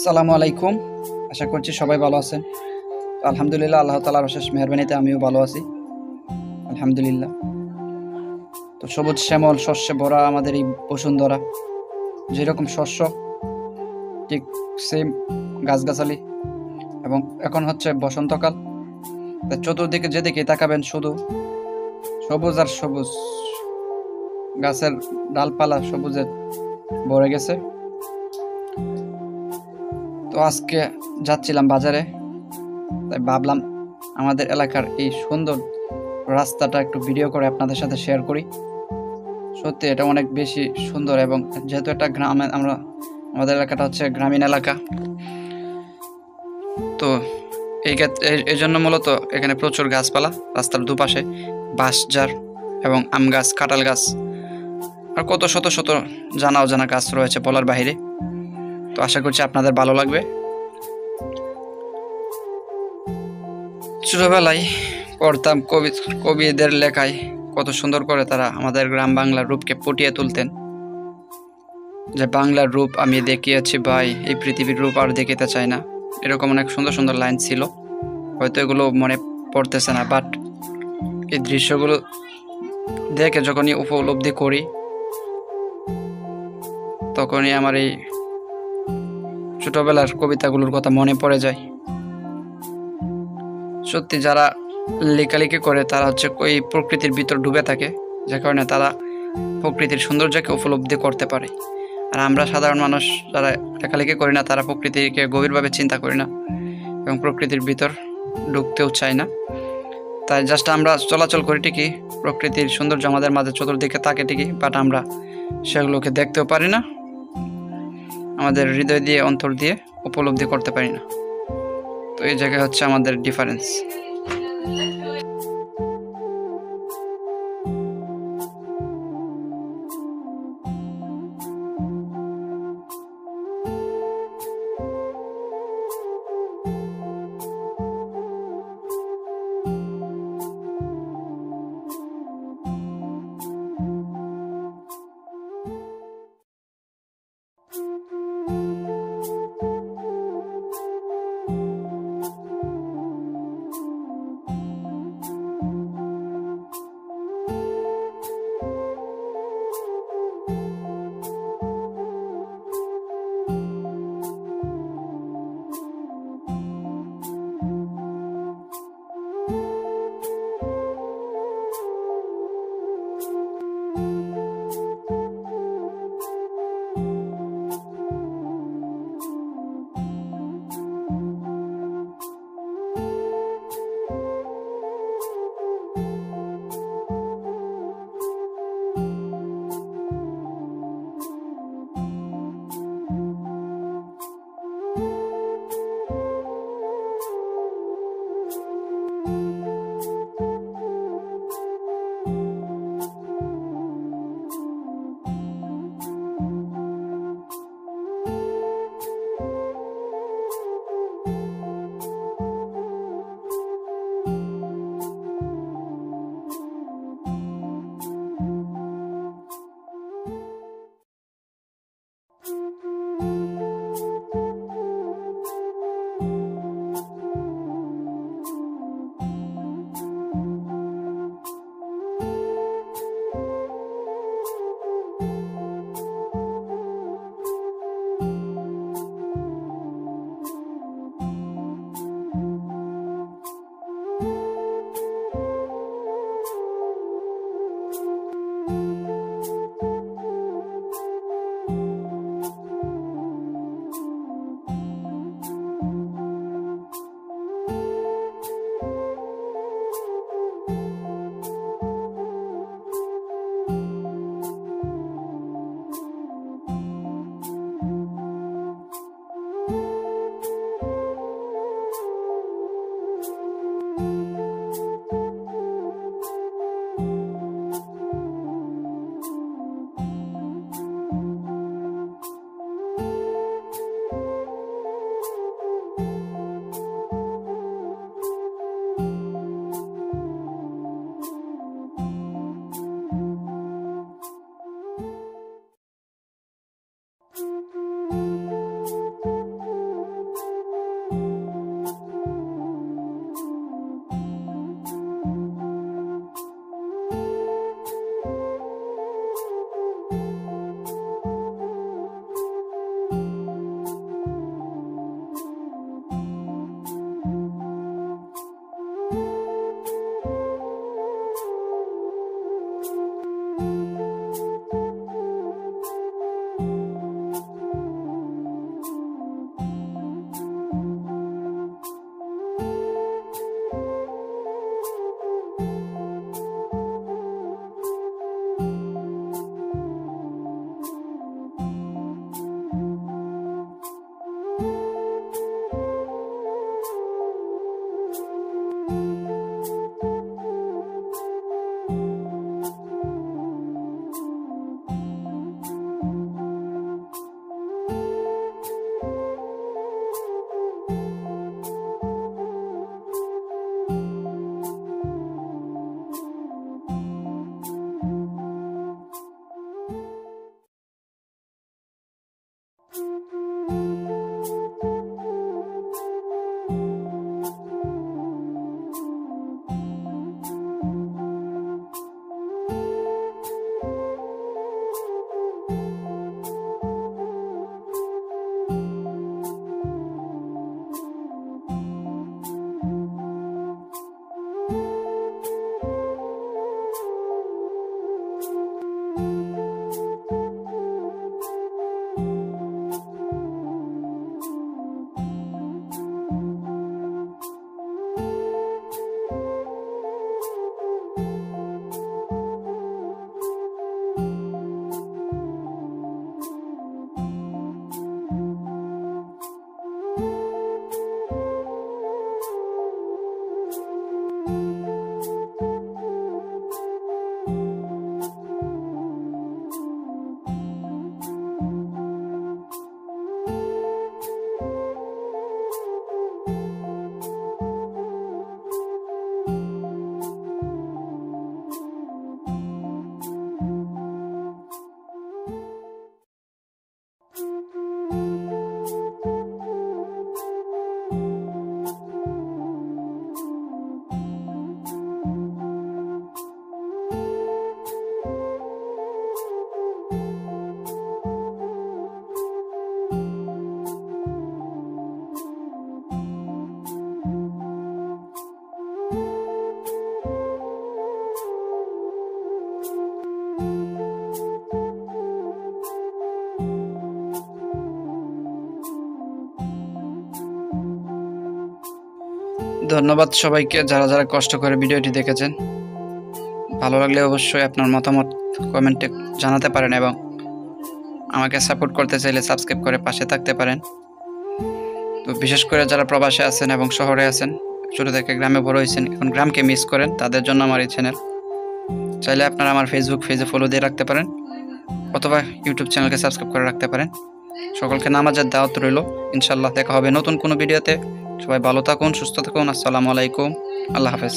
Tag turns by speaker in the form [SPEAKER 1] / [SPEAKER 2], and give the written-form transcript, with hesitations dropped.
[SPEAKER 1] আসসালামু আলাইকুম। আশা করছি সবাই ভালো আছেন। আলহামদুলিল্লাহ, আল্লাহ তাআলার অশেষ মেহেরবানিতে আমিও ভালো আছি, আলহামদুলিল্লাহ। তো সবুজ শ্যামল শস্যে ভরা আমাদের এই বসুন্ধরা, যেরকম শস্য ঠিক সেম গাছগাছালি, এবং এখন হচ্ছে বসন্তকাল। তা চতুর্দিকে যেদিকে তাকাবেন শুধু সবুজ আর সবুজ, গাছের ডালপালা সবুজে ভরে গেছে। তো আজকে যাচ্ছিলাম বাজারে, তাই ভাবলাম আমাদের এলাকার এই সুন্দর রাস্তাটা একটু ভিডিও করে আপনাদের সাথে শেয়ার করি। সত্যি এটা অনেক বেশি সুন্দর, এবং যেহেতু একটা গ্রামে আমাদের এলাকাটা হচ্ছে গ্রামীণ এলাকা, তো এই ক্ষেত্রে এই জন্য মূলত এখানে প্রচুর গাছপালা, রাস্তার দুপাশে বাঁশঝাড় এবং আম গাছ, কাঁঠাল গাছ, আর কত শত শত জানা অজানা গাছ রয়েছে বলার বাইরে। তো আশা করছি আপনাদের ভালো লাগবে। ছোটবেলায় পড়তাম কবিদের লেখায় কত সুন্দর করে তারা আমাদের গ্রাম বাংলার রূপকে ফুটিয়ে তুলতেন, যে বাংলার রূপ আমি দেখিয়েছি ভাই, এই পৃথিবীর রূপ আর দেখিতে চাই না। এরকম অনেক সুন্দর সুন্দর লাইন ছিল, হয়তো এগুলো মনে পড়তেছে না, বাট এই দৃশ্যগুলো দেখে যখনই উপলব্ধি করি তখনই আমার এই ছোটবেলার কবিতাগুলোর কথা মনে পড়ে যায়। সত্যি যারা লেখালেখি করে তারা হচ্ছে ওই প্রকৃতির ভিতর ডুবে থাকে, যে কারণে তারা প্রকৃতির সৌন্দর্যকে উপলব্ধি করতে পারে। আর আমরা সাধারণ মানুষ যারা লেখালেখি করি না, তারা প্রকৃতিকে গভীরভাবে চিন্তা করি না এবং প্রকৃতির ভিতর ঢুকতেও চাই না। তাই জাস্ট আমরা চলাচল করি ঠিকই, প্রকৃতির সৌন্দর্য আমাদের মাঝে চতুর্দিকে থাকে ঠিকই, বাট আমরা সেগুলোকে দেখতেও পারি না, আমাদের হৃদয় দিয়ে অন্তর দিয়ে উপলব্ধি করতে পারি না। তো এই জায়গায় হচ্ছে আমাদের ডিফারেন্স। ধন্যবাদ সবাইকে যারা যারা কষ্ট করে ভিডিওটি দেখেছেন। ভালো লাগলে অবশ্যই আপনার মতামত কমেন্টে জানাতে পারেন এবং আমাকে সাপোর্ট করতে চাইলে সাবস্ক্রাইব করে পাশে থাকতে পারেন। তো বিশেষ করে যারা প্রবাসে আছেন এবং শহরে আছেন, ছোটো থেকে গ্রামে বড় হয়েছেন, এখন গ্রামকে মিস করেন, তাদের জন্য আমার এই চ্যানেল। চাইলে আপনারা আমার ফেসবুক পেজে ফলো দিয়ে রাখতে পারেন অথবা ইউটিউব চ্যানেলকে সাবস্ক্রাইব করে রাখতে পারেন। সকলকে নামাজের দাওয়াত রইল। ইনশাল্লাহ দেখা হবে নতুন কোনো ভিডিওতে। সবাই ভালো থাকুন, সুস্থ থাকুন। আসসালামু আলাইকুম, আল্লাহ হাফেজ।